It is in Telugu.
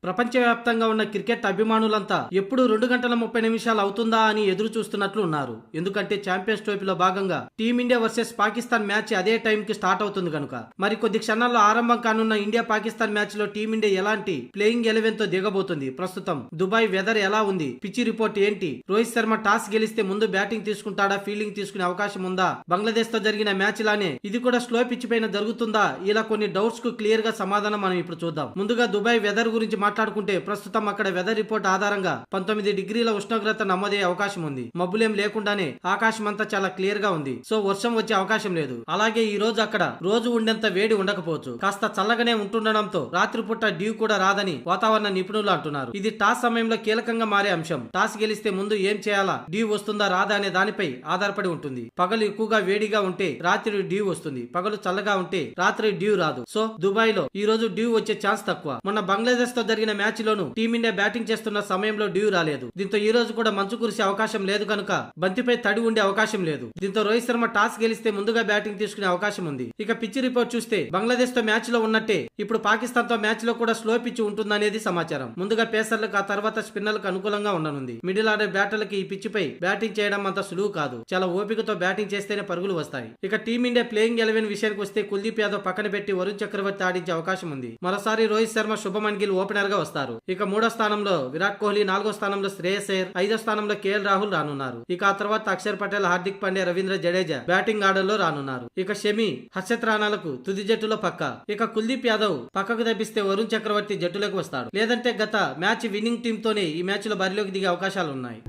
ప్రపంచవ్యాప్తంగా ఉన్న క్రికెట్ అభిమానులంతా ఎప్పుడు 2 గంటల 30 నిమిషాలు అవుతుందా అని ఎదురు చూస్తున్నట్లు ఉన్నారు. ఎందుకంటే ఛాంపియన్స్ ట్రోఫీలో భాగంగా టీమిండియా వర్సెస్ పాకిస్తాన్ మ్యాచ్ అదే టైం కి స్టార్ట్ అవుతుంది కనుక మరి కొద్ది క్షణాల్లో ఆరంభం కానున్న ఇండియా పాకిస్తాన్ మ్యాచ్ లో టీమిండియా ఎలాంటి ప్లేయింగ్ 11 తో దిగబోతుంది, ప్రస్తుతం దుబాయ్ వెదర్ ఎలా ఉంది, పిచ్చి రిపోర్ట్ ఏంటి, రోహిత్ శర్మ టాస్ గెలిస్తే ముందు బ్యాటింగ్ తీసుకుంటాడా, ఫీల్డింగ్ తీసుకునే అవకాశం ఉందా, బంగ్లాదేశ్ తో జరిగిన మ్యాచ్ లానే ఇది కూడా స్లో పిచ్ పైన జరుగుతుందా, ఇలా కొన్ని డౌట్స్ కు క్లియర్ గా సమాధానం మనం ఇప్పుడు చూద్దాం. ముందుగా దుబాయ్ వెదర్ గురించి మాట్లాడుకుంటే ప్రస్తుతం అక్కడ వెదర్ రిపోర్ట్ ఆధారంగా 19 డిగ్రీల ఉష్ణోగ్రత నమోదయ్యే అవకాశం ఉంది. మబ్బులేం లేకుండానే ఆకాశం అంతా చాలా క్లియర్ గా ఉంది. సో వర్షం వచ్చే అవకాశం లేదు. అలాగే ఈ రోజు అక్కడ రోజు ఉండేంత వేడి ఉండకపోవచ్చు, కాస్త చల్లగానే ఉంటుండడంతో రాత్రిపూట డ్యూ కూడా రాదని వాతావరణ నిపుణులు అంటున్నారు. ఇది టాస్ సమయంలో కీలకంగా మారే అంశం. టాస్ గెలిస్తే ముందు ఏం చేయాలా, డ్యూ వస్తుందా రాదా అనే దానిపై ఆధారపడి ఉంటుంది. పగలు ఎక్కువగా వేడిగా ఉంటే రాత్రి డ్యూ వస్తుంది, పగలు చల్లగా ఉంటే రాత్రి డ్యూ రాదు. సో దుబాయ్ లో ఈ రోజు డ్యూ వచ్చే ఛాన్స్ తక్కువ. మొన్న బంగ్లాదేశ్ తో జరిగిన మ్యాచ్ లోను టీమిండియా బ్యాటింగ్ చేస్తున్న సమయంలో డ్యూ రాలేదు. దీంతో ఈ రోజు కూడా మంచు కురిసే అవకాశం లేదు కనుక బంతిపై తడి ఉండే అవకాశం లేదు. దీంతో రోహిత్ శర్మ టాస్ గెలిస్తే ముందుగా బ్యాటింగ్ తీసుకునే అవకాశం ఉంది. ఇక పిచ్ రిపోర్ట్ చూస్తే బంగ్లాదేశ్ తో మ్యాచ్ లో ఉన్నట్టే ఇప్పుడు పాకిస్తాన్ తో మ్యాచ్ లో కూడా స్లో పిచ్ ఉంటుందనేది సమాచారం. ముందుగా పేసర్లకు, ఆ తర్వాత స్పిన్నర్లకు అనుకూలంగా ఉండనుంది. మిడిల్ ఆర్డర్ బ్యాటర్లకి ఈ పిచ్ పై బ్యాటింగ్ చేయడం అంత సులువు కాదు. చాలా ఓపికతో బ్యాటింగ్ చేస్తేనే పరుగులు వస్తాయి. ఇక టీమిండియా ప్లేయింగ్ 11 విషయానికి వస్తే కుల్దీప్ యాదవ్ పక్కన పెట్టి వరుణ్ చక్రవర్తి ఆడించే అవకాశం ఉంది. మరోసారి రోహిత్ శర్మ, శుభమన్ గిల్ ఓపెనర్ గా వస్తారు. ఇక 3వ స్థానంలో విరాట్ కోహ్లీ, 4వ స్థానంలో శ్రేయస్ అయ్యర్, 5వ స్థానంలో కేఎల్ రాహుల్ రానున్నారు. ఇక ఆ తర్వాత అక్షర్ పటేల్, హార్దిక్ పాండ్యా, రవీంద్ర జడేజా బ్యాటింగ్ ఆర్డర్ లో రానున్నారు. ఇక షమి, హర్షత్ రాణాలకు తుది జట్టులో పక్క. ఇక కుల్దీప్ యాదవ్ పక్కకు తప్పిస్తే వరుణ్ చక్రవర్తి జట్టులోకి వస్తాడు. లేదంటే గత మ్యాచ్ విన్నింగ్ టీమ్ తోనే ఈ మ్యాచ్ లో బరిలోకి దిగే అవకాశాలు ఉన్నాయి.